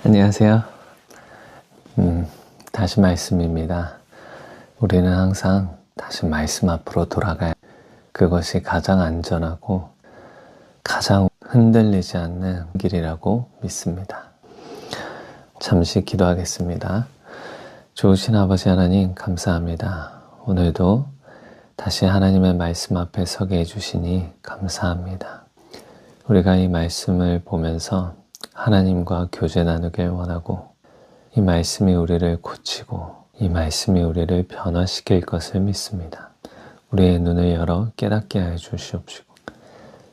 안녕하세요. 다시 말씀입니다. 우리는 항상 다시 말씀 앞으로 돌아가야 그것이 가장 안전하고 가장 흔들리지 않는 길이라고 믿습니다. 잠시 기도하겠습니다. 좋으신 아버지 하나님 감사합니다. 오늘도 다시 하나님의 말씀 앞에 서게 해주시니 감사합니다. 우리가 이 말씀을 보면서 하나님과 교제 나누길 원하고 이 말씀이 우리를 고치고 이 말씀이 우리를 변화시킬 것을 믿습니다. 우리의 눈을 열어 깨닫게 하여 주시옵시고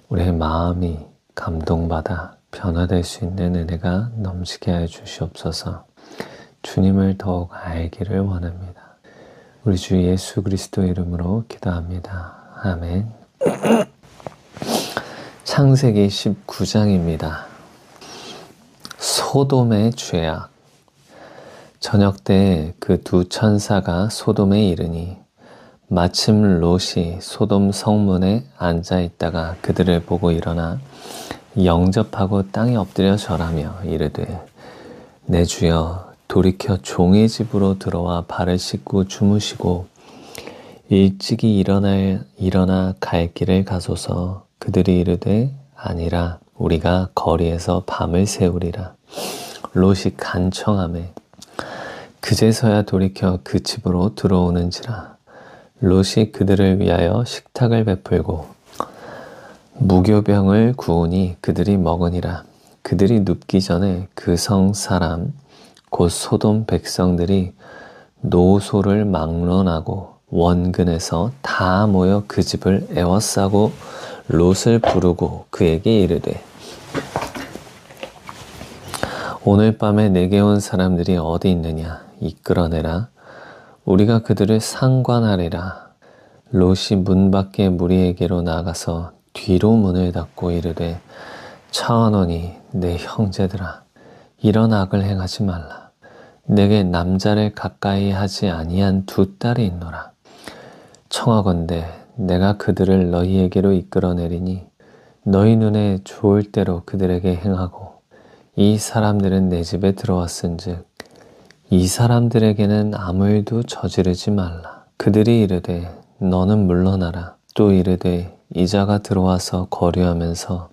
우리의 마음이 감동받아 변화될 수 있는 은혜가 넘치게 하여 주시옵소서. 주님을 더욱 알기를 원합니다. 우리 주 예수 그리스도 이름으로 기도합니다. 아멘. 창세기 19장입니다. 소돔의 죄악. 저녁 때 그 두 천사가 소돔에 이르니 마침 롯이 소돔 성문에 앉아 있다가 그들을 보고 일어나 영접하고 땅에 엎드려 절하며 이르되 내 주여 돌이켜 종의 집으로 들어와 발을 씻고 주무시고 일찍이 일어나 갈 길을 가소서. 그들이 이르되 아니라 우리가 거리에서 밤을 새우리라. 롯이 간청하매 그제서야 돌이켜 그 집으로 들어오는지라. 롯이 그들을 위하여 식탁을 베풀고 무교병을 구우니 그들이 먹으니라. 그들이 눕기 전에 그 성 사람 곧 소돔 백성들이 노소를 막론하고 원근에서 다 모여 그 집을 에워싸고 롯을 부르고 그에게 이르되 오늘 밤에 내게 온 사람들이 어디 있느냐 이끌어내라. 우리가 그들을 상관하리라. 롯이 문 밖에 무리에게로 나가서 뒤로 문을 닫고 이르되 청하노니 내 형제들아 이런 악을 행하지 말라. 내게 남자를 가까이 하지 아니한 두 딸이 있노라. 청하건대 내가 그들을 너희에게로 이끌어내리니 너희 눈에 좋을 대로 그들에게 행하고 이 사람들은 내 집에 들어왔은즉 이 사람들에게는 아무 일도 저지르지 말라. 그들이 이르되 너는 물러나라. 또 이르되 이자가 들어와서 거류하면서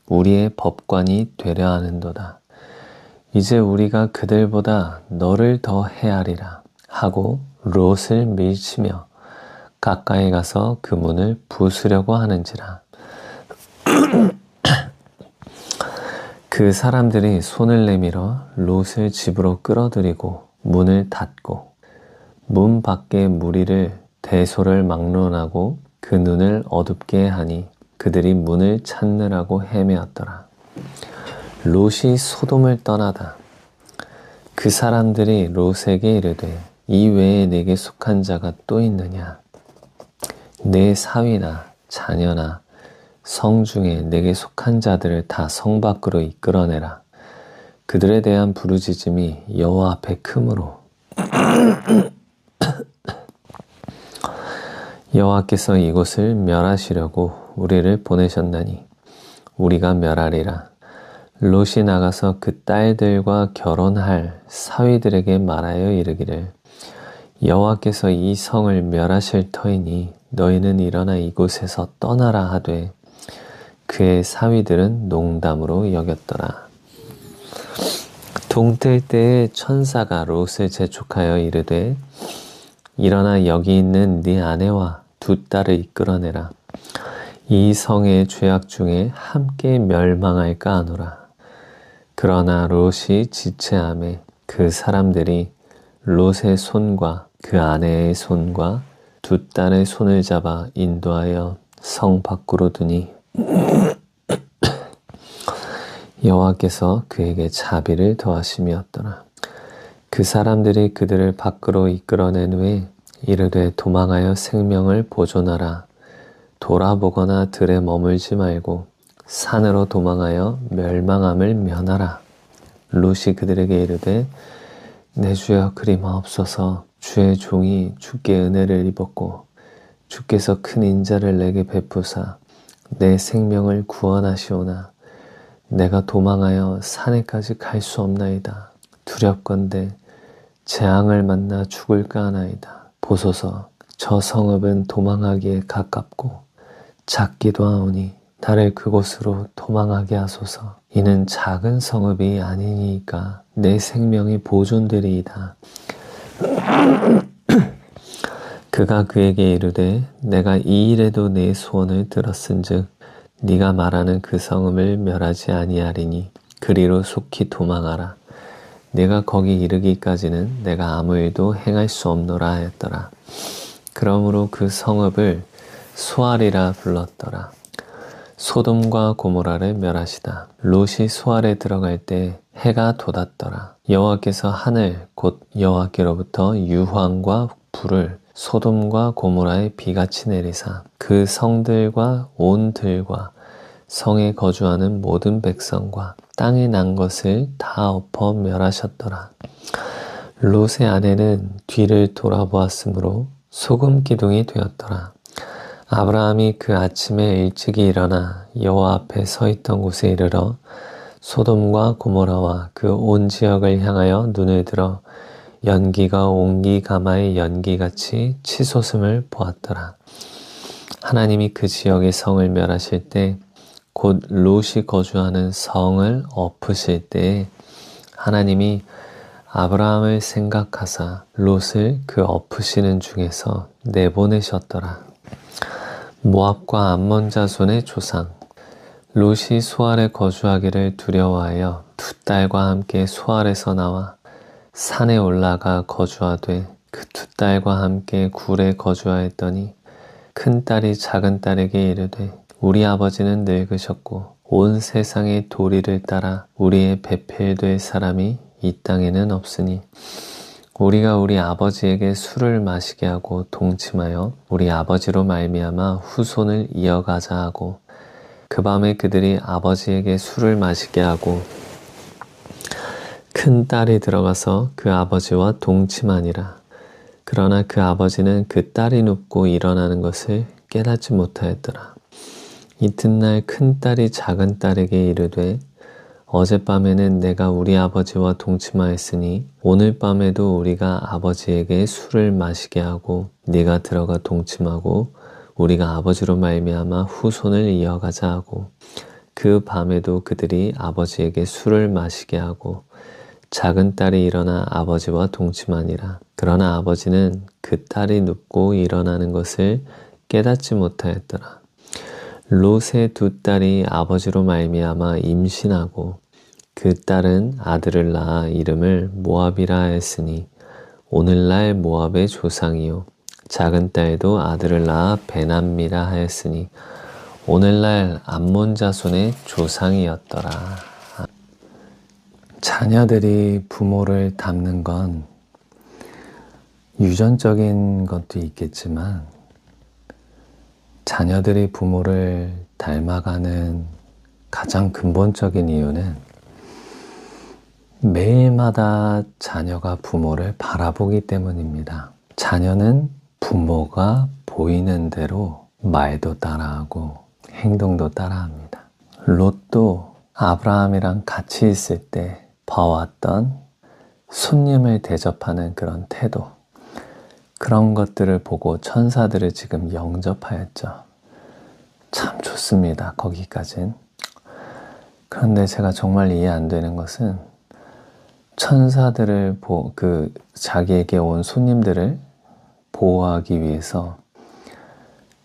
우리의 법관이 되려 하는도다. 이제 우리가 그들보다 너를 더 헤아리라 하고 롯을 밀치며 가까이 가서 그 문을 부수려고 하는지라. 그 사람들이 손을 내밀어 롯을 집으로 끌어들이고 문을 닫고 문 밖에 무리를 대소를 막론하고 그 눈을 어둡게 하니 그들이 문을 찾느라고 헤매었더라. 롯이 소돔을 떠나다 그 사람들이 롯에게 이르되 이 외에 내게 속한 자가 또 있느냐? 내 사위나 자녀나 성 중에 내게 속한 자들을 다 성 밖으로 이끌어내라. 그들에 대한 부르짖음이 여호와 앞에 크므로 여호와께서 이곳을 멸하시려고 우리를 보내셨나니 우리가 멸하리라. 롯이 나가서 그 딸들과 결혼할 사위들에게 말하여 이르기를 여호와께서 이 성을 멸하실 터이니 너희는 일어나 이곳에서 떠나라 하되 그의 사위들은 농담으로 여겼더라. 동틀 때에 천사가 롯을 재촉하여 이르되 일어나 여기 있는 네 아내와 두 딸을 이끌어내라. 이 성의 죄악 중에 함께 멸망할까 하노라. 그러나 롯이 지체하매 그 사람들이 롯의 손과 그 아내의 손과 두 딸의 손을 잡아 인도하여 성 밖으로 두니 여호와께서 그에게 자비를 더하심이었더라. 그 사람들이 그들을 밖으로 이끌어낸 후에 이르되 도망하여 생명을 보존하라. 돌아보거나 들에 머물지 말고 산으로 도망하여 멸망함을 면하라. 롯이 그들에게 이르되 내 주여 그리 마옵소서. 주의 종이 주께 은혜를 입었고 주께서 큰 인자를 내게 베푸사 내 생명을 구원하시오나 내가 도망하여 산에까지 갈 수 없나이다. 두렵건대 재앙을 만나 죽을까 하나이다. 보소서, 저 성읍은 도망하기에 가깝고 작기도 하오니 나를 그곳으로 도망하게 하소서. 이는 작은 성읍이 아니니까 내 생명이 보존되리이다. 그가 그에게 이르되 내가 이 일에도 내 소원을 들었은즉 네가 말하는 그 성읍을 멸하지 아니하리니 그리로 속히 도망하라. 내가 거기 이르기까지는 내가 아무 일도 행할 수 없노라 하였더라. 그러므로 그 성읍을 소알이라 불렀더라. 소돔과 고모라를 멸하시다. 롯이 소알에 들어갈 때 해가 돋았더라. 여호와께서 하늘 곧 여호와께로부터 유황과 불을 소돔과 고모라에 비같이 내리사 그 성들과 온 들과 성에 거주하는 모든 백성과 땅에 난 것을 다 엎어 멸하셨더라. 롯의 아내는 뒤를 돌아보았으므로 소금 기둥이 되었더라. 아브라함이 그 아침에 일찍이 일어나 여호와 앞에 서 있던 곳에 이르러 소돔과 고모라와 그 온 지역을 향하여 눈을 들어 연기가 옹기 가마의 연기같이 치솟음을 보았더라. 하나님이 그 지역의 성을 멸하실 때 곧 롯이 거주하는 성을 엎으실 때에 하나님이 아브라함을 생각하사 롯을 그 엎으시는 중에서 내보내셨더라. 모압과 암몬 자손의 조상 롯이 소알에 거주하기를 두려워하여 두 딸과 함께 소알에서 나와 산에 올라가 거주하되 그 두 딸과 함께 굴에 거주하였더니 큰 딸이 작은 딸에게 이르되 우리 아버지는 늙으셨고 온 세상의 도리를 따라 우리의 배필될 사람이 이 땅에는 없으니 우리가 우리 아버지에게 술을 마시게 하고 동침하여 우리 아버지로 말미암아 후손을 이어가자 하고 그 밤에 그들이 아버지에게 술을 마시게 하고 큰 딸이 들어가서 그 아버지와 동침하니라. 그러나 그 아버지는 그 딸이 눕고 일어나는 것을 깨닫지 못하였더라. 이튿날 큰 딸이 작은 딸에게 이르되 어젯밤에는 내가 우리 아버지와 동침하였으니 오늘 밤에도 우리가 아버지에게 술을 마시게 하고 네가 들어가 동침하고 우리가 아버지로 말미암아 후손을 이어가자 하고 그 밤에도 그들이 아버지에게 술을 마시게 하고 작은 딸이 일어나 아버지와 동침하니라. 그러나 아버지는 그 딸이 눕고 일어나는 것을 깨닫지 못하였더라. 롯의 두 딸이 아버지로 말미암아 임신하고 그 딸은 아들을 낳아 이름을 모압이라 하였으니 오늘날 모압의 조상이요 작은 딸도 아들을 낳아 베남미라 하였으니 오늘날 암몬 자손의 조상이었더라. 자녀들이 부모를 닮는 건 유전적인 것도 있겠지만 자녀들이 부모를 닮아가는 가장 근본적인 이유는 매일마다 자녀가 부모를 바라보기 때문입니다. 자녀는 부모가 보이는 대로 말도 따라하고 행동도 따라합니다. 롯도 아브라함이랑 같이 있을 때 봐왔던 손님을 대접하는 그런 태도, 그런 것들을 보고 천사들을 지금 영접하였죠. 참 좋습니다. 거기까진. 그런데 제가 정말 이해 안 되는 것은 천사들을 자기에게 온 손님들을 보호하기 위해서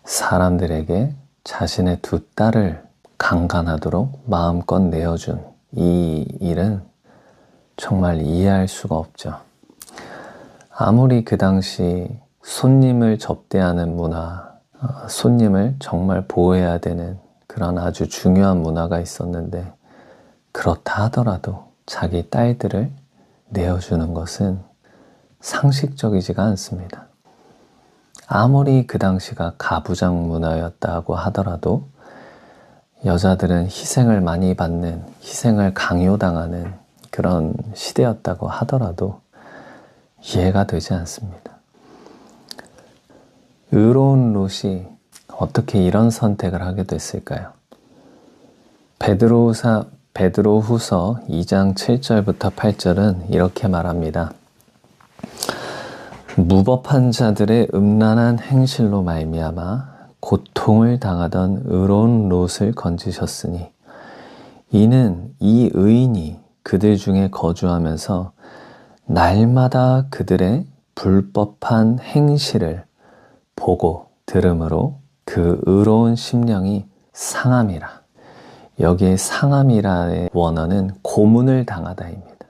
사람들에게 자신의 두 딸을 강간하도록 마음껏 내어준 이 일은 정말 이해할 수가 없죠. 아무리 그 당시 손님을 접대하는 문화, 손님을 정말 보호해야 되는 그런 아주 중요한 문화가 있었는데 그렇다 하더라도 자기 딸들을 내어주는 것은 상식적이지가 않습니다. 아무리 그 당시가 가부장 문화였다고 하더라도 여자들은 희생을 많이 받는, 희생을 강요당하는 그런 시대였다고 하더라도 이해가 되지 않습니다. 의로운 롯이 어떻게 이런 선택을 하게 됐을까요? 베드로 후서 2장 7절부터 8절은 이렇게 말합니다. 무법한 자들의 음란한 행실로 말미암아 고통을 당하던 의로운 롯을 건지셨으니 이는 이 의인이 그들 중에 거주하면서 날마다 그들의 불법한 행실을 보고 들음으로 그 의로운 심령이 상함이라. 여기에 상함이라의 원어는 고문을 당하다입니다.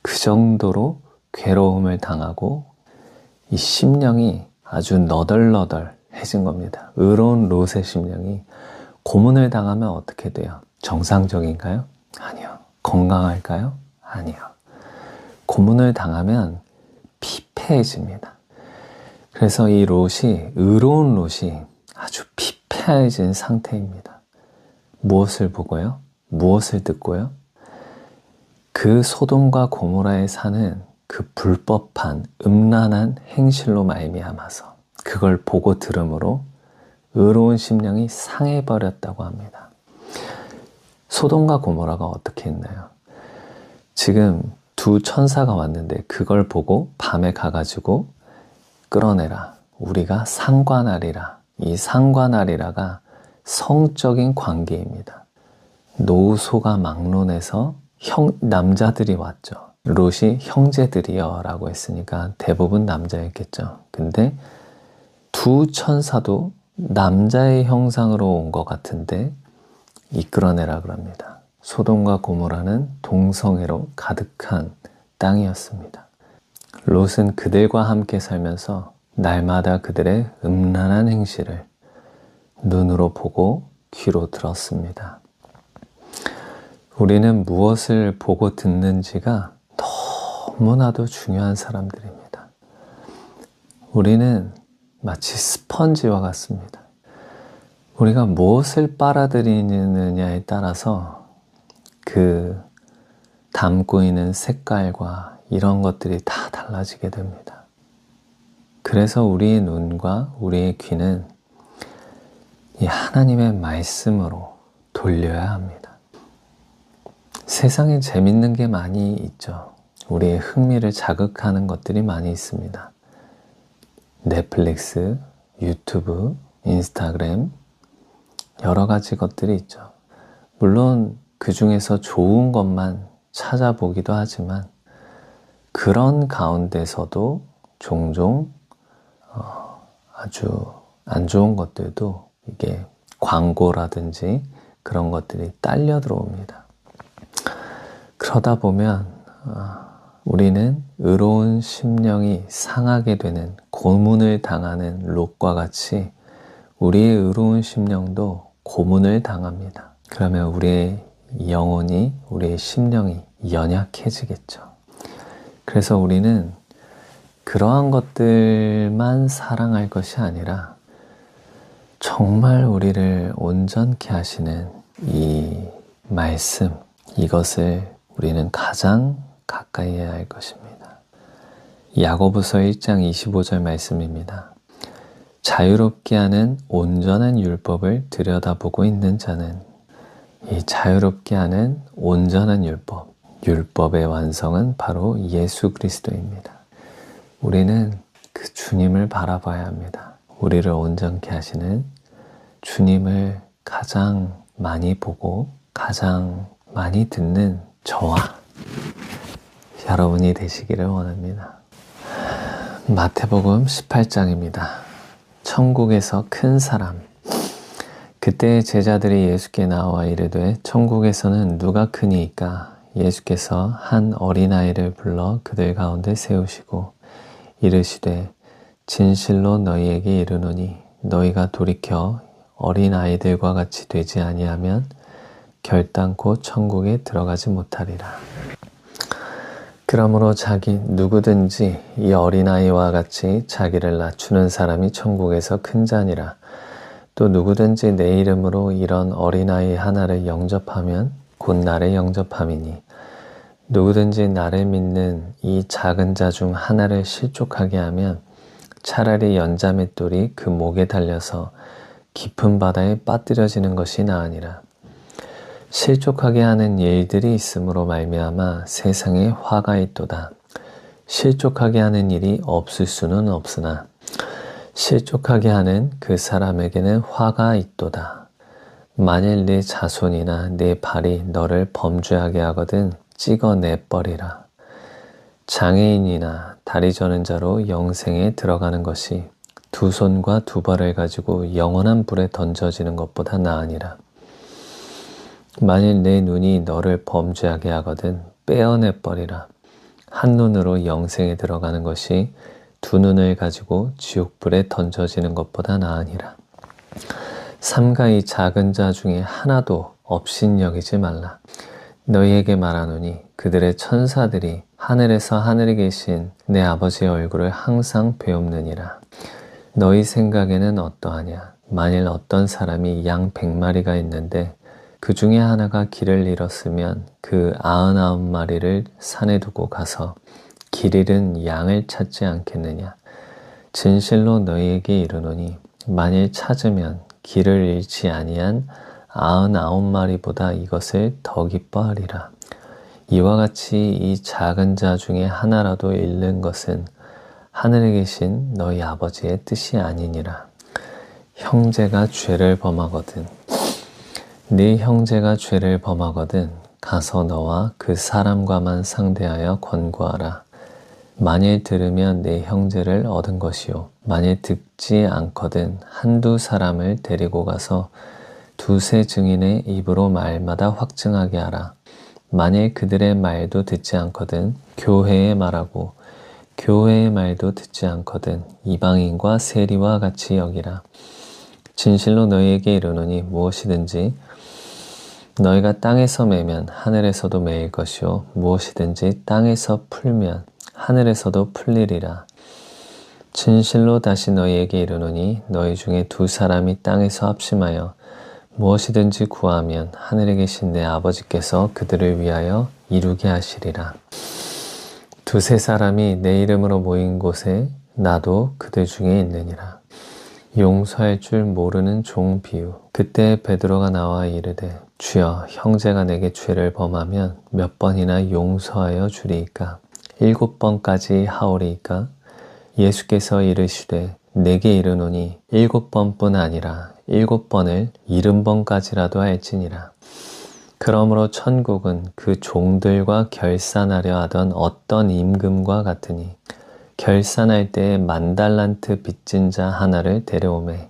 그 정도로 괴로움을 당하고 이 심령이 아주 너덜너덜해진 겁니다. 의로운 롯의 심령이 고문을 당하면 어떻게 돼요? 정상적인가요? 아니요. 건강할까요? 아니요. 고문을 당하면 피폐해집니다. 그래서 이 롯이, 의로운 롯이 아주 피폐해진 상태입니다. 무엇을 보고요? 무엇을 듣고요? 그 소돔과 고모라에 사는 그 불법한 음란한 행실로 말미암아서 그걸 보고 들음으로 의로운 심령이 상해버렸다고 합니다. 소돔과 고모라가 어떻게 했나요? 지금 두 천사가 왔는데 그걸 보고 밤에 가가지고 끌어내라. 우리가 상관하리라. 이 상관하리라가 성적인 관계입니다. 노소가 막론해서 남자들이 왔죠. 롯이 형제들이여 라고 했으니까 대부분 남자였겠죠. 근데 두 천사도 남자의 형상으로 온 것 같은데 이끌어내라 그럽니다. 소돔과 고모라는 동성애로 가득한 땅이었습니다. 롯은 그들과 함께 살면서 날마다 그들의 음란한 행실을 눈으로 보고 귀로 들었습니다. 우리는 무엇을 보고 듣는지가 너무나도 중요한 사람들입니다. 우리는 마치 스펀지와 같습니다. 우리가 무엇을 빨아들이느냐에 따라서 그 담고 있는 색깔과 이런 것들이 다 달라지게 됩니다. 그래서 우리의 눈과 우리의 귀는 이 하나님의 말씀으로 돌려야 합니다. 세상에 재밌는 게 많이 있죠. 우리의 흥미를 자극하는 것들이 많이 있습니다. 넷플릭스, 유튜브, 인스타그램 여러 가지 것들이 있죠. 물론 그 중에서 좋은 것만 찾아보기도 하지만 그런 가운데서도 종종 아주 안 좋은 것들도 이게 광고라든지 그런 것들이 딸려 들어옵니다. 그러다 보면 우리는 의로운 심령이 상하게 되는 고문을 당하는 롯과 같이 우리의 의로운 심령도 고문을 당합니다. 그러면 우리의 영혼이, 우리의 심령이 연약해지겠죠. 그래서 우리는 그러한 것들만 사랑할 것이 아니라 정말 우리를 온전케 하시는 이 말씀, 이것을 우리는 가장 가까이 해야 할 것입니다. 야고보서 1장 25절 말씀입니다. 자유롭게 하는 온전한 율법을 들여다보고 있는 자는 이 자유롭게 하는 온전한 율법, 율법의 완성은 바로 예수 그리스도입니다. 우리는 그 주님을 바라봐야 합니다. 우리를 온전케 하시는 주님을 가장 많이 보고 가장 많이 듣는 저와 여러분이 되시기를 원합니다. 마태복음 18장입니다. 천국에서 큰 사람. 그때 제자들이 예수께 나와 이르되 천국에서는 누가 크니이까? 예수께서 한 어린아이를 불러 그들 가운데 세우시고 이르시되 진실로 너희에게 이르노니 너희가 돌이켜 어린아이들과 같이 되지 아니하면 결단코 천국에 들어가지 못하리라. 그러므로 누구든지 이 어린아이와 같이 자기를 낮추는 사람이 천국에서 큰 자니라. 또 누구든지 내 이름으로 이런 어린아이 하나를 영접하면 곧 나를 영접함이니 누구든지 나를 믿는 이 작은 자 중 하나를 실족하게 하면 차라리 연자맷돌이 그 목에 달려서 깊은 바다에 빠뜨려지는 것이 나으니라. 실족하게 하는 일들이 있으므로 말미암아 세상에 화가 있도다. 실족하게 하는 일이 없을 수는 없으나 실족하게 하는 그 사람에게는 화가 있도다. 만일 네 자손이나 네 발이 너를 범죄하게 하거든 찍어내버리라. 장애인이나 다리 저는 자로 영생에 들어가는 것이 두 손과 두 발을 가지고 영원한 불에 던져지는 것보다 나으니라. 만일 내 눈이 너를 범죄하게 하거든 빼어내버리라. 한 눈으로 영생에 들어가는 것이 두 눈을 가지고 지옥불에 던져지는 것보다 나으니라. 삼가 이 작은 자 중에 하나도 업신여기지 말라. 너희에게 말하노니 그들의 천사들이 하늘에서 하늘에 계신 내 아버지의 얼굴을 항상 배옵느니라. 너희 생각에는 어떠하냐? 만일 어떤 사람이 양 100마리가 있는데 그 중에 하나가 길을 잃었으면 그 99마리를 산에 두고 가서 길 잃은 양을 찾지 않겠느냐? 진실로 너희에게 이르노니 만일 찾으면 길을 잃지 아니한 99마리보다 이것을 더 기뻐하리라. 이와 같이 이 작은 자 중에 하나라도 잃는 것은 하늘에 계신 너희 아버지의 뜻이 아니니라. 형제가 죄를 범하거든 네 형제가 죄를 범하거든 가서 너와 그 사람과만 상대하여 권고하라. 만일 들으면 네 형제를 얻은 것이요 만일 듣지 않거든 한두 사람을 데리고 가서 두세 증인의 입으로 말마다 확증하게 하라. 만일 그들의 말도 듣지 않거든 교회의 말하고 교회의 말도 듣지 않거든 이방인과 세리와 같이 여기라. 진실로 너희에게 이르노니 무엇이든지 너희가 땅에서 매면 하늘에서도 매일 것이요 무엇이든지 땅에서 풀면 하늘에서도 풀리리라. 진실로 다시 너희에게 이르노니 너희 중에 두 사람이 땅에서 합심하여 무엇이든지 구하면 하늘에 계신 내 아버지께서 그들을 위하여 이루게 하시리라. 두세 사람이 내 이름으로 모인 곳에 나도 그들 중에 있느니라. 용서할 줄 모르는 종 비유. 그때 베드로가 나와 이르되 주여 형제가 내게 죄를 범하면 몇 번이나 용서하여 주리이까? 7번까지 하오리이까? 예수께서 이르시되 내게 이르노니 7번뿐 아니라 7번을 70번까지라도 할지니라. 그러므로 천국은 그 종들과 결산하려 하던 어떤 임금과 같으니 결산할 때에 10,000달란트 빚진 자 하나를 데려오매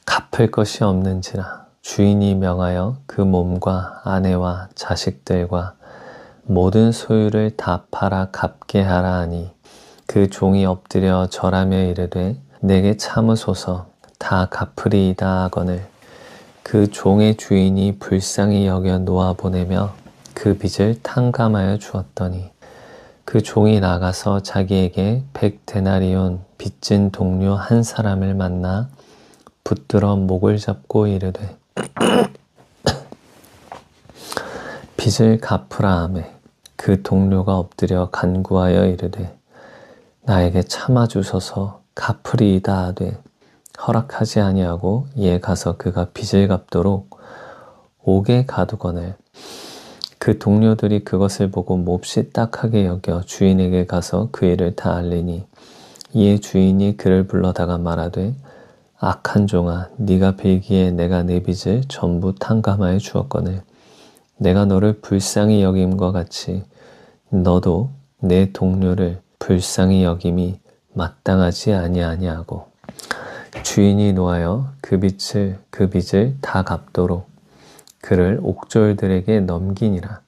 갚을 것이 없는지라. 주인이 명하여 그 몸과 아내와 자식들과 모든 소유를 다 팔아 갚게 하라 하니 그 종이 엎드려 절하며 이르되 내게 참으소서 다 갚으리이다 하거늘 그 종의 주인이 불쌍히 여겨 놓아보내며 그 빚을 탕감하여 주었더니 그 종이 나가서 자기에게 100데나리온 빚진 동료 한 사람을 만나 붙들어 목을 잡고 이르되 빚을 갚으라 하매 그 동료가 엎드려 간구하여 이르되 나에게 참아주소서 갚으리이다 하되 허락하지 아니하고 이에 가서 그가 빚을 갚도록 옥에 가두거늘 그 동료들이 그것을 보고 몹시 딱하게 여겨 주인에게 가서 그 일을 다 알리니 이에 주인이 그를 불러다가 말하되 악한 종아 네가 빌기에 내가 내 빚을 전부 탕감하여 주었거늘 내가 너를 불쌍히 여김과 같이 너도 내 동료를 불쌍히 여김이 마땅하지 아니하냐고 주인이 노하여 그 빚을 다 갚도록 그를 옥졸들에게 넘기니라.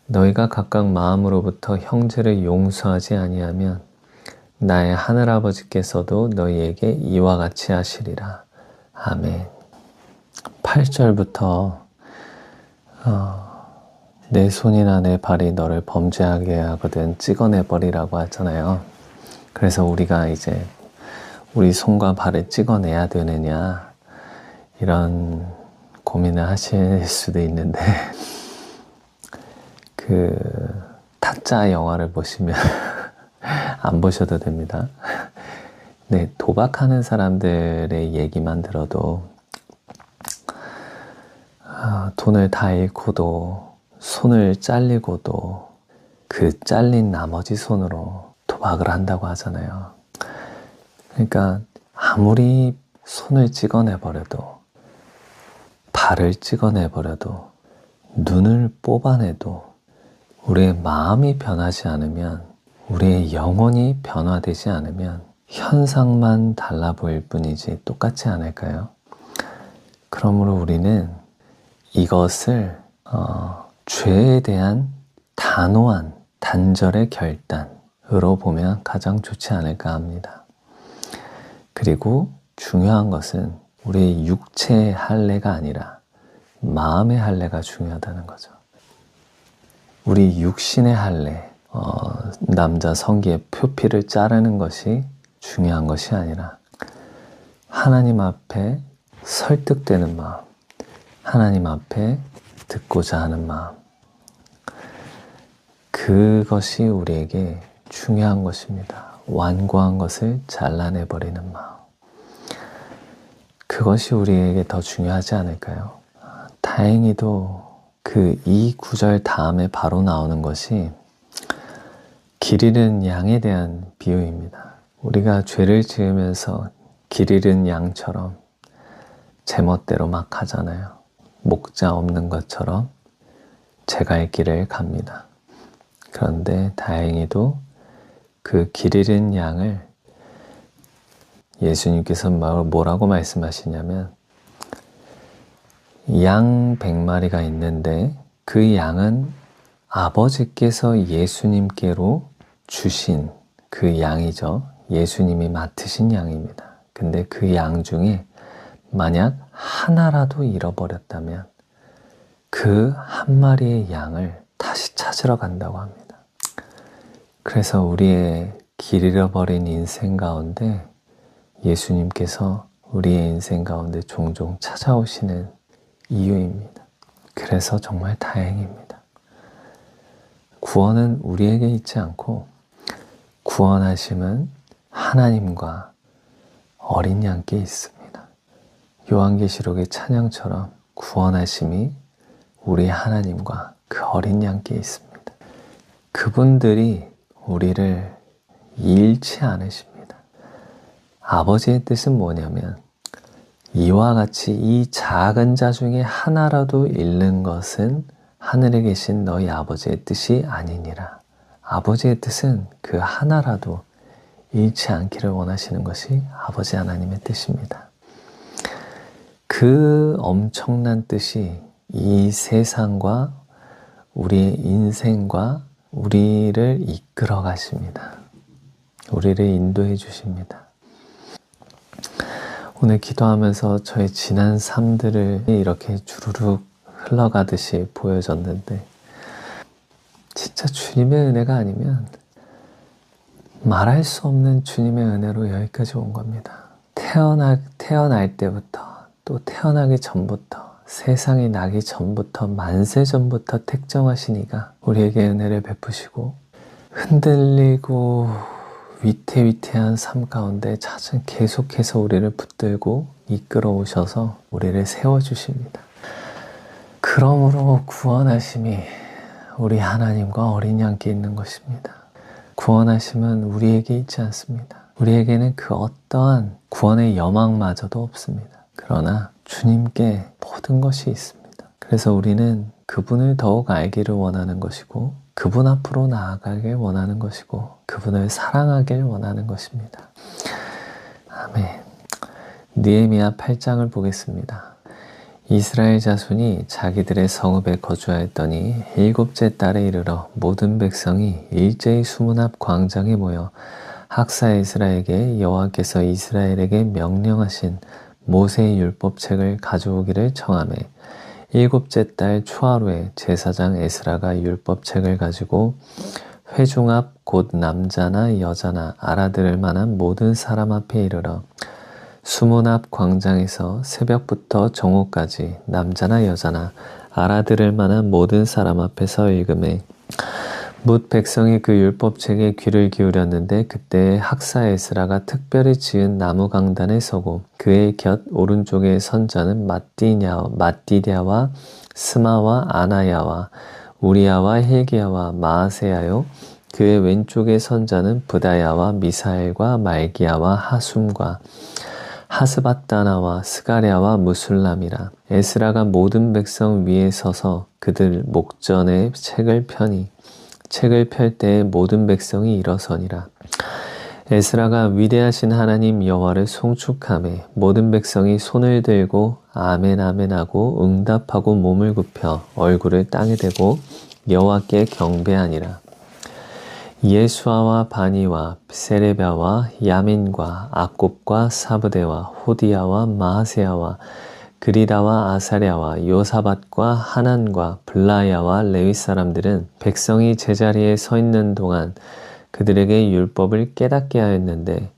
너희가 각각 마음으로부터 형제를 용서하지 아니하면 나의 하늘아버지께서도 너희에게 이와 같이 하시리라. 아멘. 8절부터 내 손이나 내 발이 너를 범죄하게 하거든 찍어내버리라고 하잖아요. 그래서 우리가 이제 우리 손과 발을 찍어내야 되느냐 이런 고민을 하실 수도 있는데 그 타짜 영화를 보시면 안 보셔도 됩니다. 네, 도박하는 사람들의 얘기만 들어도 돈을 다 잃고도 손을 잘리고도 그 잘린 나머지 손으로 도박을 한다고 하잖아요. 그러니까 아무리 손을 찍어내버려도, 발을 찍어내버려도, 눈을 뽑아내도 우리의 마음이 변하지 않으면, 우리의 영혼이 변화되지 않으면 현상만 달라 보일 뿐이지 똑같지 않을까요? 그러므로 우리는 이것을 죄에 대한 단호한 단절의 결단으로 보면 가장 좋지 않을까 합니다. 그리고 중요한 것은 우리의 육체의 할례가 아니라 마음의 할례가 중요하다는 거죠. 우리 육신의 할례, 남자 성기의 표피를 자르는 것이 중요한 것이 아니라 하나님 앞에 설득되는 마음, 하나님 앞에 듣고자 하는 마음, 그것이 우리에게 중요한 것입니다. 완고한 것을 잘라내버리는 마음, 그것이 우리에게 더 중요하지 않을까요? 다행히도 이 구절 다음에 바로 나오는 것이 길 잃은 양에 대한 비유입니다. 우리가 죄를 지으면서 길 잃은 양처럼 제멋대로 막 하잖아요. 목자 없는 것처럼 제 갈 길을 갑니다. 그런데 다행히도 그 길 잃은 양을 예수님께서 뭐라고 말씀하시냐면, 양 100마리가 있는데 그 양은 아버지께서 예수님께로 주신 그 양이죠. 예수님이 맡으신 양입니다. 근데 그 양 중에 만약 하나라도 잃어버렸다면 그 한 마리의 양을 다시 찾으러 간다고 합니다. 그래서 우리의 길 잃어버린 인생 가운데 예수님께서 우리의 인생 가운데 종종 찾아오시는 이유입니다. 그래서 정말 다행입니다. 구원은 우리에게 있지 않고 구원하심은 하나님과 어린 양께 있습니다. 요한계시록의 찬양처럼 구원하심이 우리 하나님과 그 어린 양께 있습니다. 그분들이 우리를 잃지 않으십니다. 아버지의 뜻은 뭐냐면, 이와 같이 이 작은 자 중에 하나라도 잃는 것은 하늘에 계신 너희 아버지의 뜻이 아니니라. 아버지의 뜻은 그 하나라도 잃지 않기를 원하시는 것이 아버지 하나님의 뜻입니다. 그 엄청난 뜻이 이 세상과 우리의 인생과 우리를 이끌어 가십니다. 우리를 인도해 주십니다. 오늘 기도하면서 저의 지난 삶들을 이렇게 주르륵 흘러가듯이 보여졌는데, 진짜 주님의 은혜가 아니면 말할 수 없는 주님의 은혜로 여기까지 온 겁니다. 태어날 때부터, 또 태어나기 전부터, 세상이 나기 전부터, 만세 전부터 택정하시니까 우리에게 은혜를 베푸시고, 흔들리고 위태위태한 삶 가운데 계속해서 우리를 붙들고 이끌어 오셔서 우리를 세워주십니다. 그러므로 구원하심이 우리 하나님과 어린 양께 있는 것입니다. 구원하심은 우리에게 있지 않습니다. 우리에게는 그 어떠한 구원의 여망마저도 없습니다. 그러나 주님께 모든 것이 있습니다. 그래서 우리는 그분을 더욱 알기를 원하는 것이고, 그분 앞으로 나아가길 원하는 것이고, 그분을 사랑하길 원하는 것입니다. 아멘. 느헤미야 8장을 보겠습니다. 이스라엘 자손이 자기들의 성읍에 거주하였더니 7째 달에 이르러 모든 백성이 일제히 수문 앞 광장에 모여 학사에스라에게 여호와께서 이스라엘에게 명령하신 모세의 율법책을 가져오기를 청하매, 7째 달 초하루에 제사장 에스라가 율법책을 가지고 회중 앞 곧 남자나 여자나 알아들을 만한 모든 사람 앞에 이르러 수문 앞 광장에서 새벽부터 정오까지 남자나 여자나 알아들을 만한 모든 사람 앞에서 읽음에, 뭇 백성이 그 율법책에 귀를 기울였는데 그때 학사 에스라가 특별히 지은 나무 강단에 서고 그의 곁 오른쪽에 선 자는 마띠냐와 스마와 아나야와 우리야와 힐기야와 마아세야요. 그의 왼쪽의 선자는 브다야와 미사엘과 말기야와 하숨과 하스바다나와 스가랴와 무술람이라. 에스라가 모든 백성 위에 서서 그들 목전에 책을 펴니 책을 펼 때에 모든 백성이 일어서니라. 에스라가 위대하신 하나님 여호와를 송축하매 모든 백성이 손을 들고 아멘 아멘 하고 응답하고 몸을 굽혀 얼굴을 땅에 대고 여호와께 경배하니라. 예수아와 바니와 세레비아와 야민과 아곱과 사브데와 호디야와 마하세야와 그리다와 아사랴와 요사밧과 하난과 블라야와 레위 사람들은 백성이 제자리에 서 있는 동안 그들에게 율법을 깨닫게 하였는데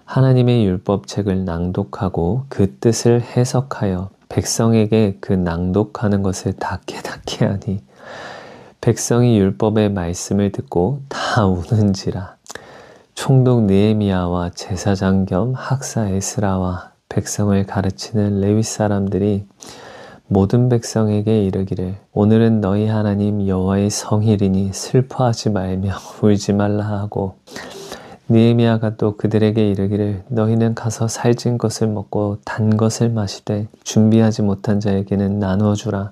하나님의 율법책을 낭독하고 그 뜻을 해석하여 백성에게 그 낭독하는 것을 다 깨닫게 하니 백성이 율법의 말씀을 듣고 다 우는지라. 총독 느헤미야와 제사장 겸 학사 에스라와 백성을 가르치는 레위 사람들이 모든 백성에게 이르기를 오늘은 너희 하나님 여호와의 성일이니 슬퍼하지 말며 울지 말라 하고 느헤미야가 또 그들에게 이르기를 너희는 가서 살찐 것을 먹고 단 것을 마시되 준비하지 못한 자에게는 나누어 주라.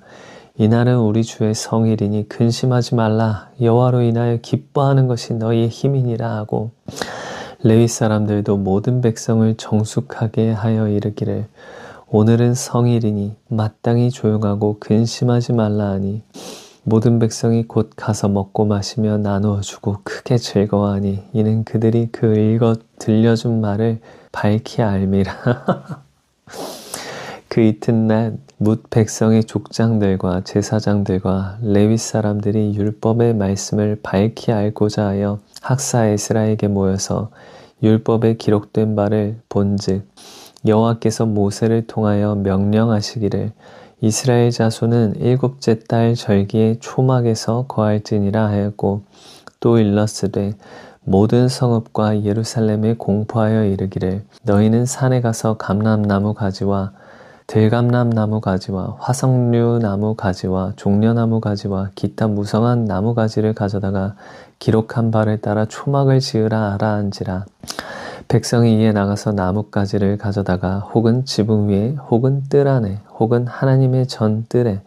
이날은 우리 주의 성일이니 근심하지 말라. 여호와로 인하여 기뻐하는 것이 너희의 힘이니라 하고 레위 사람들도 모든 백성을 정숙하게 하여 이르기를 오늘은 성일이니 마땅히 조용하고 근심하지 말라 하니 모든 백성이 곧 가서 먹고 마시며 나누어 주고 크게 즐거워하니 이는 그들이 그 읽어 들려준 말을 밝히 알미라. 그 이튿날 뭇 백성의 족장들과 제사장들과 레위 사람들이 율법의 말씀을 밝히 알고자 하여 학사 에스라에게 모여서 율법에 기록된 바를 본즉 여호와께서 모세를 통하여 명령하시기를 이스라엘 자손은 일곱째 달 절기에 초막에서 거할지니라 하였고 또 일러스되 모든 성읍과 예루살렘에 공포하여 이르기를 너희는 산에 가서 감람나무 가지와 들감람나무 가지와 화석류 나무 가지와 종려나무 가지와 기타 무성한 나무 가지를 가져다가 기록한 바를 따라 초막을 지으라 하라한지라. 백성이 이에 나가서 나뭇가지를 가져다가 혹은 지붕 위에 혹은 뜰 안에 혹은 하나님의 전 뜰에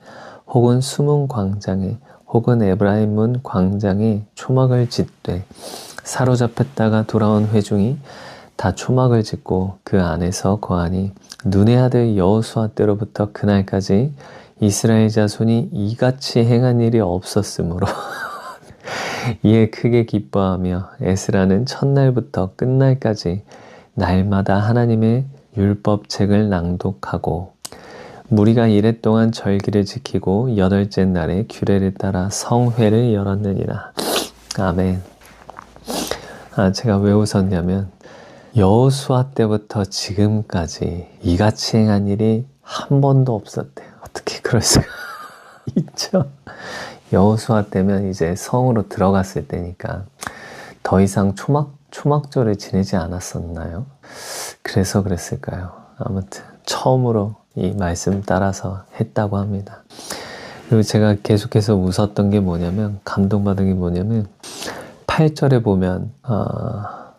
혹은 수문 광장에 혹은 에브라임 문 광장에 초막을 짓되 사로잡혔다가 돌아온 회중이 다 초막을 짓고 그 안에서 거하니 눈의 아들 여호수아 때로부터 그날까지 이스라엘 자손이 이같이 행한 일이 없었으므로 이에 크게 기뻐하며 에스라는 첫날부터 끝날까지 날마다 하나님의 율법책을 낭독하고 무리가 이레 동안 절기를 지키고 여덟째 날에 규례를 따라 성회를 열었느니라. 아멘. 제가 왜 웃었냐면 여호수아 때부터 지금까지 이같이 행한 일이 한 번도 없었대요. 어떻게 그럴 수가 있죠? 여호수아 때면 이제 성으로 들어갔을 때니까 더 이상 초막절을 지내지 않았었나요? 그래서 그랬을까요? 아무튼 처음으로 이 말씀 따라서 했다고 합니다. 그리고 제가 계속해서 웃었던 게 뭐냐면 감동받은 게 뭐냐면 8절에 보면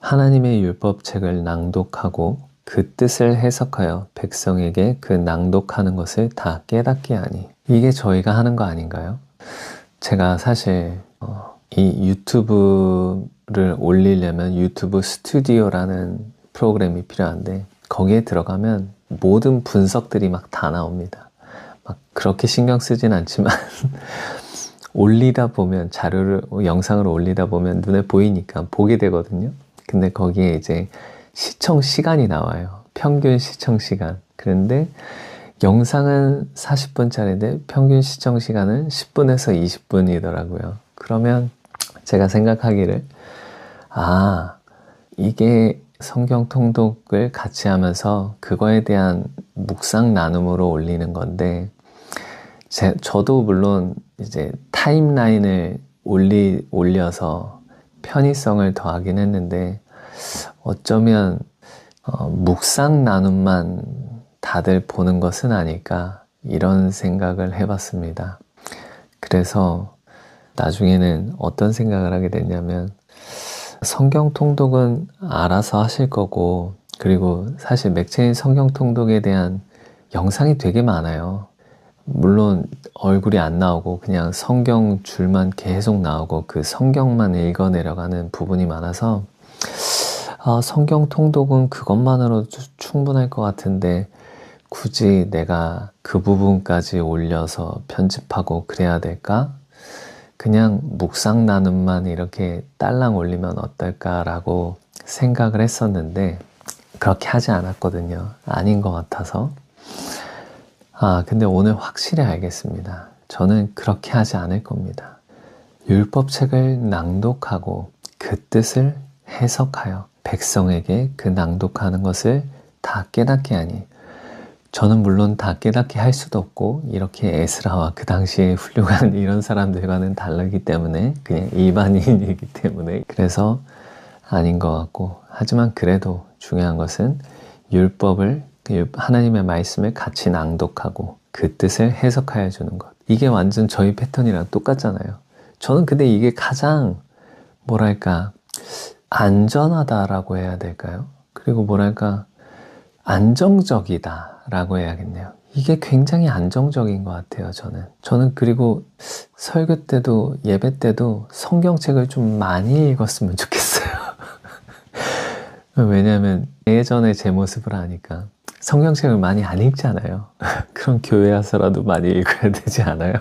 하나님의 율법책을 낭독하고 그 뜻을 해석하여 백성에게 그 낭독하는 것을 다 깨닫게 하니 이게 저희가 하는 거 아닌가요? 제가 사실 이 유튜브를 올리려면 유튜브 스튜디오라는 프로그램이 필요한데 거기에 들어가면 모든 분석들이 막 다 나옵니다. 막 그렇게 신경 쓰진 않지만 올리다 보면 영상을 올리다 보면 눈에 보이니까 보게 되거든요. 근데 거기에 이제 시청 시간이 나와요. 평균 시청 시간. 그런데 영상은 40분짜리인데 평균 시청 시간은 10분에서 20분이더라고요. 그러면 제가 생각하기를 이게 성경 통독을 같이 하면서 그거에 대한 묵상 나눔으로 올리는 건데 저도 물론 이제 타임라인을 올려서 편의성을 더하긴 했는데 어쩌면 묵상 나눔만 다들 보는 것은 아닐까 이런 생각을 해봤습니다. 그래서 나중에는 어떤 생각을 하게 됐냐면 성경 통독은 알아서 하실 거고, 그리고 사실 맥체인 성경 통독에 대한 영상이 되게 많아요. 물론 얼굴이 안 나오고 그냥 성경 줄만 계속 나오고 그 성경만 읽어내려가는 부분이 많아서 성경 통독은 그것만으로도 충분할 것 같은데 굳이 내가 그 부분까지 올려서 편집하고 그래야 될까? 그냥 묵상 나눔만 이렇게 딸랑 올리면 어떨까라고 생각을 했었는데 그렇게 하지 않았거든요. 아닌 것 같아서. 근데 오늘 확실히 알겠습니다. 저는 그렇게 하지 않을 겁니다. 율법책을 낭독하고 그 뜻을 해석하여 백성에게 그 낭독하는 것을 다 깨닫게 하니, 저는 물론 다 깨닫게 할 수도 없고 이렇게 에스라와 그 당시에 훌륭한 이런 사람들과는 다르기 때문에 그냥 일반인이기 때문에 그래서 아닌 것 같고, 하지만 그래도 중요한 것은 율법을, 하나님의 말씀을 같이 낭독하고 그 뜻을 해석하여 주는 것. 이게 완전 저희 패턴이랑 똑같잖아요. 저는 근데 이게 가장 뭐랄까 안전하다라고 해야 될까요? 그리고 뭐랄까 안정적이다라고 해야겠네요. 이게 굉장히 안정적인 것 같아요, 저는. 그리고 설교 때도 예배 때도 성경책을 좀 많이 읽었으면 좋겠어요. 왜냐하면 예전에 제 모습을 아니까 성경책을 많이 안 읽잖아요. 그럼 교회 와서라도 많이 읽어야 되지 않아요?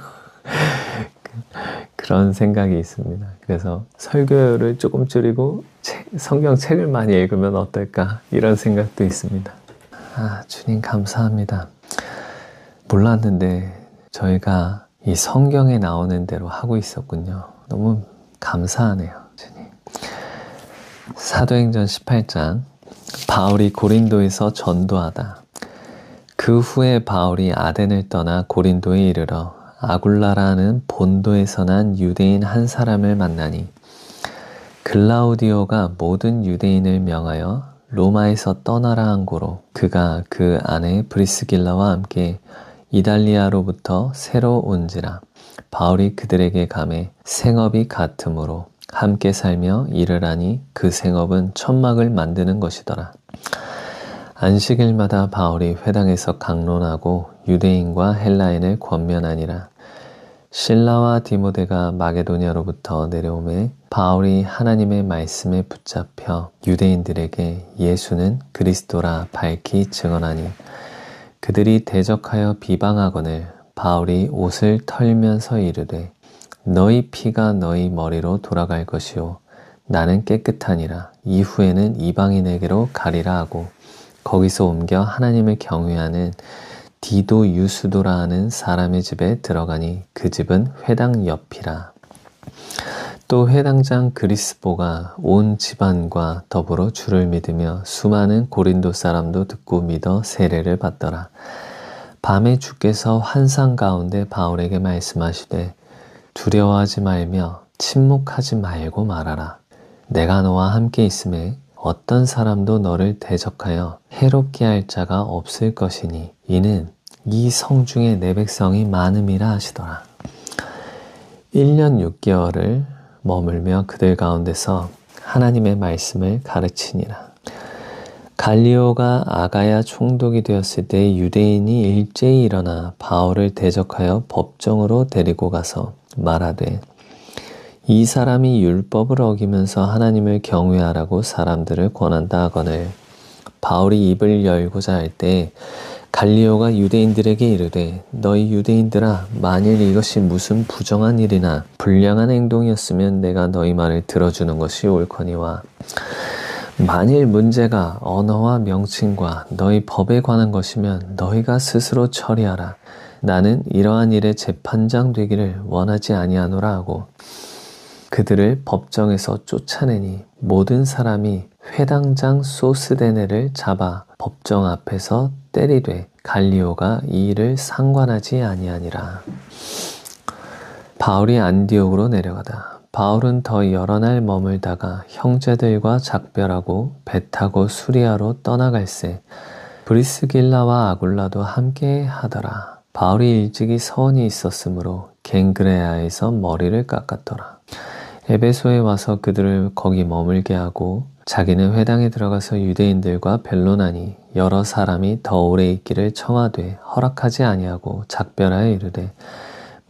그런 생각이 있습니다. 그래서 설교를 조금 줄이고 성경책을 많이 읽으면 어떨까? 이런 생각도 있습니다. 주님 감사합니다. 몰랐는데 저희가 이 성경에 나오는 대로 하고 있었군요. 너무 감사하네요, 주님. 사도행전 18장, 바울이 고린도에서 전도하다. 그 후에 바울이 아덴을 떠나 고린도에 이르러 아굴라라는 본도에서 난 유대인 한 사람을 만나니, 글라우디오가 모든 유대인을 명하여 로마에서 떠나라 한 고로 그가 그 아내 브리스길라와 함께 이달리아로부터 새로 온지라. 바울이 그들에게 가매 생업이 같으므로 함께 살며 일을 하니 그 생업은 천막을 만드는 것이더라. 안식일마다 바울이 회당에서 강론하고 유대인과 헬라인을 권면하니라. 실라와 디모데가 마게도냐로부터 내려오매 바울이 하나님의 말씀에 붙잡혀 유대인들에게 예수는 그리스도라 밝히 증언하니, 그들이 대적하여 비방하거늘 바울이 옷을 털면서 이르되 너희 피가 너희 머리로 돌아갈 것이요 나는 깨끗하니라. 이후에는 이방인에게로 가리라 하고 거기서 옮겨 하나님을 경외하는 디도 유수도라 하는 사람의 집에 들어가니 그 집은 회당 옆이라. 또 회당장 그리스보가 온 집안과 더불어 주를 믿으며 수많은 고린도 사람도 듣고 믿어 세례를 받더라. 밤에 주께서 환상 가운데 바울에게 말씀하시되 두려워하지 말며 침묵하지 말고 말하라. 내가 너와 함께 있음에 어떤 사람도 너를 대적하여 해롭게 할 자가 없을 것이니 이는 이 성중에 내 백성이 많음이라 하시더라. 1년 6개월을 머물며 그들 가운데서 하나님의 말씀을 가르치니라. 갈리오가 아가야 총독이 되었을 때 유대인이 일제히 일어나 바울을 대적하여 법정으로 데리고 가서 말하되 이 사람이 율법을 어기면서 하나님을 경외하라고 사람들을 권한다 하거늘 바울이 입을 열고자 할 때 갈리오가 유대인들에게 이르되 너희 유대인들아, 만일 이것이 무슨 부정한 일이나 불량한 행동이었으면 내가 너희 말을 들어주는 것이 옳거니와 만일 문제가 언어와 명칭과 너희 법에 관한 것이면 너희가 스스로 처리하라. 나는 이러한 일에 재판장 되기를 원하지 아니하노라 하고 그들을 법정에서 쫓아내니 모든 사람이 회당장 소스데네를 잡아 법정 앞에서 때리되 갈리오가 이 일을 상관하지 아니하니라. 바울이 안디옥으로 내려가다. 바울은 더 여러 날 머물다가 형제들과 작별하고 배 타고 수리아로 떠나갈새 브리스길라와 아굴라도 함께 하더라. 바울이 일찍이 서원이 있었으므로 갱그레아에서 머리를 깎았더라. 에베소에 와서 그들을 거기 머물게 하고 자기는 회당에 들어가서 유대인들과 변론하니 여러 사람이 더 오래 있기를 청하되 허락하지 아니하고 작별하여 이르되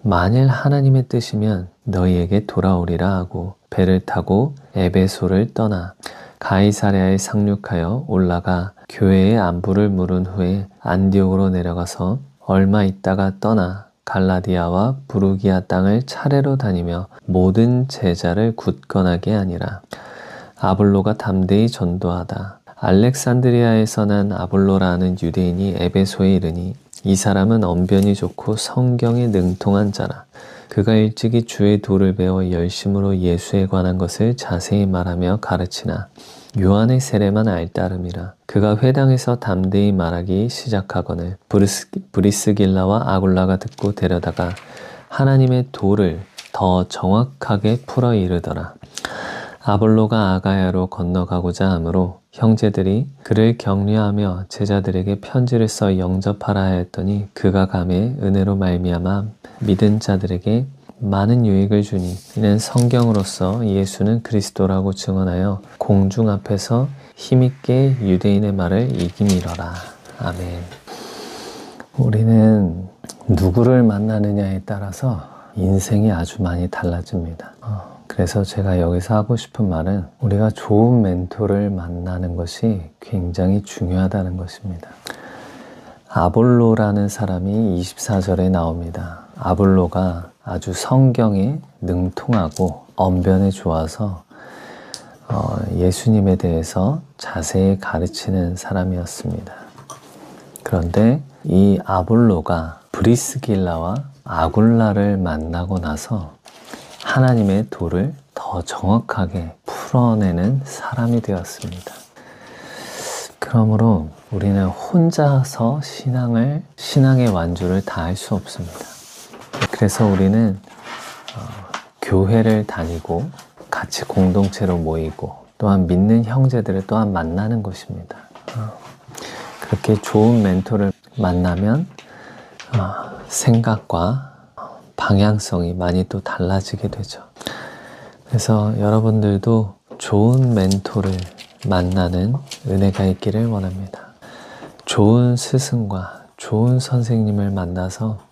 만일 하나님의 뜻이면 너희에게 돌아오리라 하고 배를 타고 에베소를 떠나 가이사랴에 상륙하여 올라가 교회의 안부를 물은 후에 안디옥으로 내려가서 얼마 있다가 떠나 갈라디아와 부르기아 땅을 차례로 다니며 모든 제자를 굳건하게 하니라. 아볼로가 담대히 전도하다. 알렉산드리아에서 난 아볼로라는 유대인이 에베소에 이르니 이 사람은 언변이 좋고 성경에 능통한 자라. 그가 일찍이 주의 도를 배워 열심으로 예수에 관한 것을 자세히 말하며 가르치나 요한의 세례만 알따름이라. 그가 회당에서 담대히 말하기 시작하거늘 브리스길라와 아굴라가 듣고 데려다가 하나님의 도를 더 정확하게 풀어 이르더라. 아볼로가 아가야로 건너가고자 하므로 형제들이 그를 격려하며 제자들에게 편지를 써 영접하라 하였더니 그가 감에 은혜로 말미암아 믿은 자들에게 많은 유익을 주니 이는 성경으로서 예수는 그리스도라고 증언하여 공중 앞에서 힘있게 유대인의 말을 이기미러라. 아멘. 우리는 누구를 만나느냐에 따라서 인생이 아주 많이 달라집니다. 그래서 제가 여기서 하고 싶은 말은 우리가 좋은 멘토를 만나는 것이 굉장히 중요하다는 것입니다. 아볼로라는 사람이 24절에 나옵니다. 아볼로가 아주 성경에 능통하고 언변에 좋아서 예수님에 대해서 자세히 가르치는 사람이었습니다. 그런데 이 아볼로가 브리스길라와 아굴라를 만나고 나서 하나님의 도를 더 정확하게 풀어내는 사람이 되었습니다. 그러므로 우리는 혼자서 신앙의 완주를 다 할 수 없습니다. 그래서 우리는 교회를 다니고 같이 공동체로 모이고 또한 믿는 형제들을 또한 만나는 것입니다. 그렇게 좋은 멘토를 만나면 생각과 방향성이 많이 또 달라지게 되죠. 그래서 여러분들도 좋은 멘토를 만나는 은혜가 있기를 원합니다. 좋은 스승과 좋은 선생님을 만나서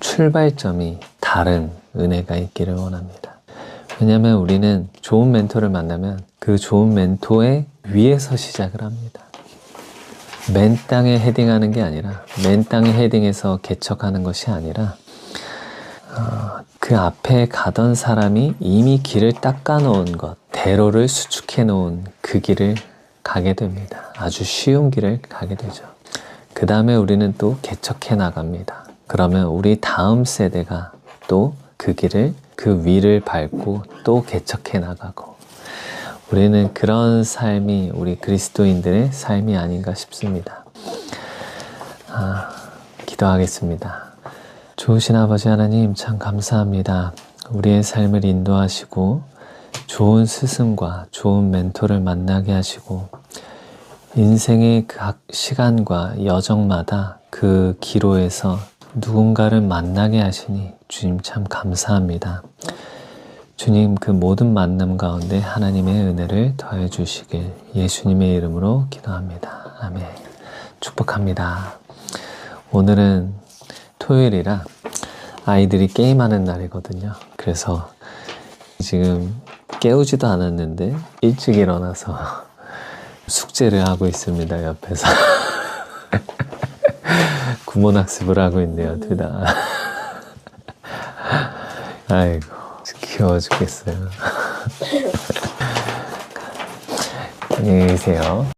출발점이 다른 은혜가 있기를 원합니다. 왜냐하면 우리는 좋은 멘토를 만나면 그 좋은 멘토의 위에서 시작을 합니다. 맨 땅에 헤딩하는 게 아니라 맨 땅에 헤딩해서 개척하는 것이 아니라 그 앞에 가던 사람이 이미 길을 닦아 놓은 것, 대로를 수축해 놓은 그 길을 가게 됩니다. 아주 쉬운 길을 가게 되죠. 그 다음에 우리는 또 개척해 나갑니다. 그러면 우리 다음 세대가 또 그 길을, 그 위를 밟고 또 개척해 나가고 우리는 그런 삶이 우리 그리스도인들의 삶이 아닌가 싶습니다. 기도하겠습니다. 좋으신 아버지 하나님 참 감사합니다. 우리의 삶을 인도하시고 좋은 스승과 좋은 멘토를 만나게 하시고 인생의 각 시간과 여정마다 그 기로에서 누군가를 만나게 하시니 주님 참 감사합니다. 주님 그 모든 만남 가운데 하나님의 은혜를 더해 주시길 예수님의 이름으로 기도합니다. 아멘. 축복합니다. 오늘은 토요일이라 아이들이 게임하는 날이거든요. 그래서 지금 깨우지도 않았는데 일찍 일어나서 숙제를 하고 있습니다. 옆에서 구몬학습을 하고 있네요. 둘 다. 아이고 귀여워 죽겠어요. 안녕히 계세요.